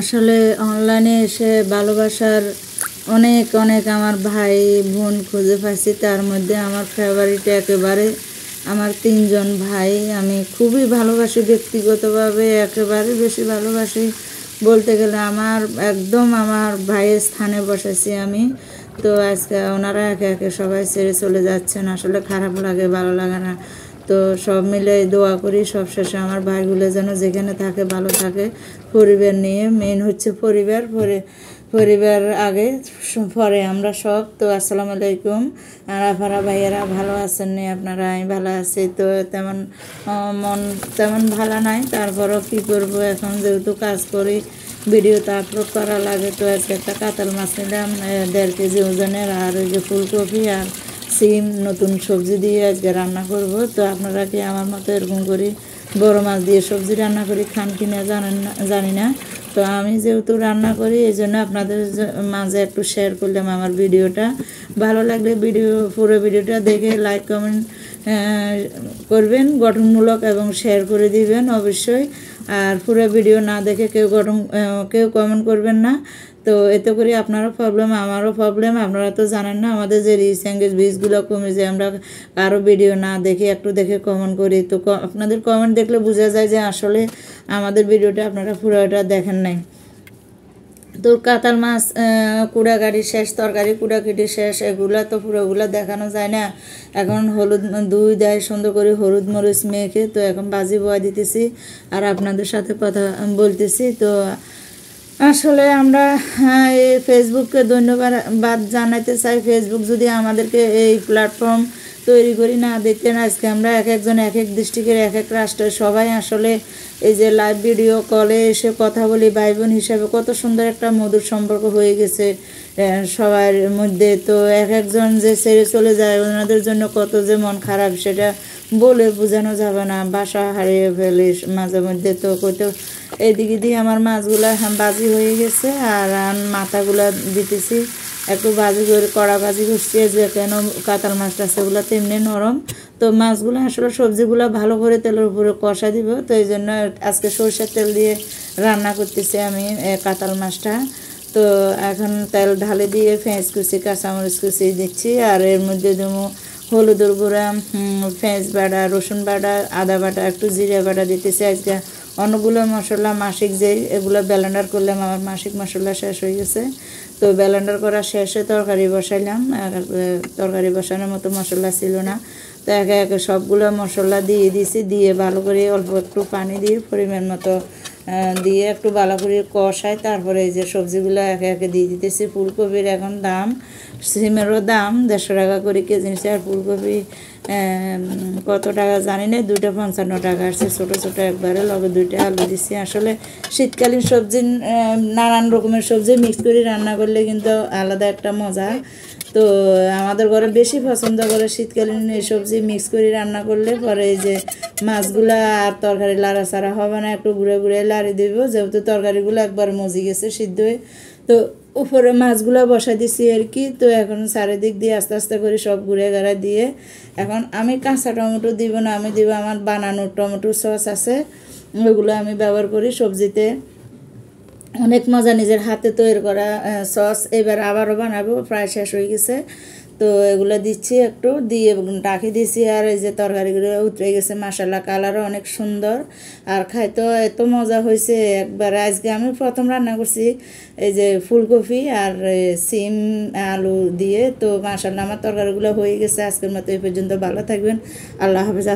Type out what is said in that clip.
আসলে অনলাইনে এসে ভালোবাসার অনেক অনেক আমার ভাই বোন খুঁজে পাইছি। তার মধ্যে আমার ফেভারিট একেবারে আমার 3 জন ভাই। আমি খুবই ভালোবাসি, ব্যক্তিগতভাবে একেবারে বেশি ভালোবাসি বলতে গেলে। আমার একদম আমার ভাইয়ের স্থানে বসেছি আমি। তো আজকে ওনারা একে একে সবাই ছেড়ে চলে যাচ্ছেন। আসলে খারাপ লাগে, ভালো লাগে না। তো সব মিলে দোয়া করি সবশেষে আমার ভাইগুলো যেন যেখানে থাকে ভালো থাকে, পরিবার নিয়ে। মেন হচ্ছে পরিবার, পরিবার আগে, পরে আমরা সব। তো আসসালামু আলাইকুম। আর আপনারা ভাইয়েরা ভালো আছেন নি? আপনারা? আমি ভালো আছি। তো মন তেমন ভালো নাই, তারপরও কী করবো, এখন যেহেতু কাজ করি ভিডিও তো আপলোড করা লাগে। তো আজকে একটা কাতল মাছ নিলাম 1.5 কেজি ওজনের, আর ওই যে ফুলকপি আর সিম নতুন সবজি দিয়ে আজকে রান্না করব। তো আপনারা কি আমার মতো এরকম করি বড় মাছ দিয়ে সবজি রান্না করি খান কিনা জানি না। তো আমি যেহেতু রান্না করি এই জন্য আপনাদের মাঝে একটু শেয়ার করলাম আমার ভিডিওটা। ভালো লাগলে পুরো ভিডিওটা দেখে লাইক কমেন্ট করবেন গঠনমূলক, এবং শেয়ার করে দিবেন অবশ্যই। আর পুরো ভিডিও না দেখে কেউ কমেন্ট করবেন না। তো এতে করে আপনারও প্রবলেম, আমারও প্রবলেম। আপনারা তো জানেন না আমাদের যে রিচ এঙ্গেজ ভিউজগুলো কমে যায় আমরা কারো ভিডিও না দেখে একটু দেখে কমেন্ট করি। তো আপনাদের কমেন্ট দেখলে বোঝা যায় যে আসলে আমাদের ভিডিওটা আপনারা পুরোটা দেখেন নাই। তো কাতাল মাছ কুড়াকাটি শেষ, তরকারি কুড়াকাটি শেষ, এগুলো তো পুরোগুলো দেখানো যায় না। এখন হলুদ দুই দেয় সুন্দর করে, হলুদ মরিচ মেখে তো এখন বাজি বয়া দিতেছি আর আপনাদের সাথে কথা বলতেছি। তো আসলে আমরা এই ফেসবুককে ধন্যবাদ জানাতে চাই। ফেসবুক যদি আমাদেরকে এই প্ল্যাটফর্ম তৈরি করি না দিতেন, আজকে আমরা এক একজন এক এক ডিস্ট্রিক্টের এক এক রাষ্ট্রের সবাই আসলে এই যে লাইভ ভিডিও কলে এসে কথা বলি ভাই বোন হিসাবে, কত সুন্দর একটা মধুর সম্পর্ক হয়ে গেছে সবার মধ্যে। তো এক একজন যে ছেড়ে চলে যায় ওনাদের জন্য কত যে মন খারাপ সেটা বলে বোঝানো যাবে না, বাসা হারিয়ে ফেলে মাঝে মধ্যে। তো কইতো এইদিকে দিয়ে আমার মাছগুলো বাজি হয়ে গেছে, আর মাথাগুলো দিতেছি একটু বাজি করে, কড়া বাজি করছি যে কেন কাতাল মাছটা সেগুলো তেমনি নরম। তো মাছগুলো আসলে সবজিগুলো ভালো করে তেলের উপরে কষা দিব। তো এই জন্য আজকে সরষের তেল দিয়ে রান্না করতেছি আমি কাতাল মাছটা। তো এখন তেল ঢালে দিয়ে পেঁয়াজ কুচি কাঁচামরিচ কুচি দিচ্ছি, আর এর মধ্যে দেবো হলুদের গুঁড়া, পেঁয়াজ বাটা, রসুন বাটা, আদা বাটা, একটু জিরা বাটা দিতেছি। আজকে অনেকগুলো মশলা মাসিক যেই এগুলো ব্লেন্ডার করলাম, আমার মাসিক মশলা শেষ হয়ে গেছে। তো ব্লেন্ডার করা শেষে তরকারি বসাইলাম, তরকারি বসানোর মতো মশলা ছিল না। তো একে একে সবগুলো মশলা দিয়ে দিছি, দিয়ে ভালো করে অল্প একটু পানি দিয়ে পরিমাণ মতো দিয়ে একটু ভালো করে কষাই। তারপরে এই যে সবজিগুলো একে একে দিয়ে দিতেছি। ফুলকপির এখন দাম, সিমেরও দাম 150 টাকা করে কেজি নিচ্ছে, আর ফুলকপি কত টাকা জানি না, 2টা 55 টাকা আসছে ছোটো ছোটো একবারে, লগে 2টা আলু দিচ্ছি। আসলে শীতকালীন সবজি নানান রকমের সবজি মিক্স করে রান্না করলে কিন্তু আলাদা একটা মজা। তো আমাদের ঘরে বেশি পছন্দ করে শীতকালীন এই সবজি মিক্স করে রান্না করলে। পরে এই যে মাছগুলা আর তরকারি লাড়াচাড়া হবে না, একটু ঘুরে ঘুরে লাড়ি দেবো, যেহেতু তরকারিগুলো একবার মজি গেছে সিদ্ধ হয়ে। তো উপরে মাছগুলো বসাই দিছি আর কি। তো এখন চারিদিক দিয়ে আস্তে আস্তে করে সব ঘুরে ঘাড়া দিয়ে এখন আমি কাঁচা টমেটো দিব না, আমি দিব আমার বানানো টমেটো সস আছে, ওইগুলো আমি ব্যবহার করি সবজিতে। অনেক মজা, নিজের হাতে তৈরি করা সস। এবার আবারও বানাবো, প্রায় শেষ হয়ে গেছে। তো এগুলো দিচ্ছি একটু দিয়ে ডাকি দিছি, আর এই যে তরকারিগুলো উতরে গেছে মাশাআল্লাহ, কালারও অনেক সুন্দর, আর খাইতে এত মজা হয়েছে একবার। আজকে আমি প্রথম রান্না করছি এই যে ফুলকপি আর সিম আলু দিয়ে। তো মাশাআল্লাহ আমার তরকারিগুলো হয়ে গেছে। আজকের মতো এই পর্যন্ত, ভালো থাকবেন, আল্লাহ হাফেজ।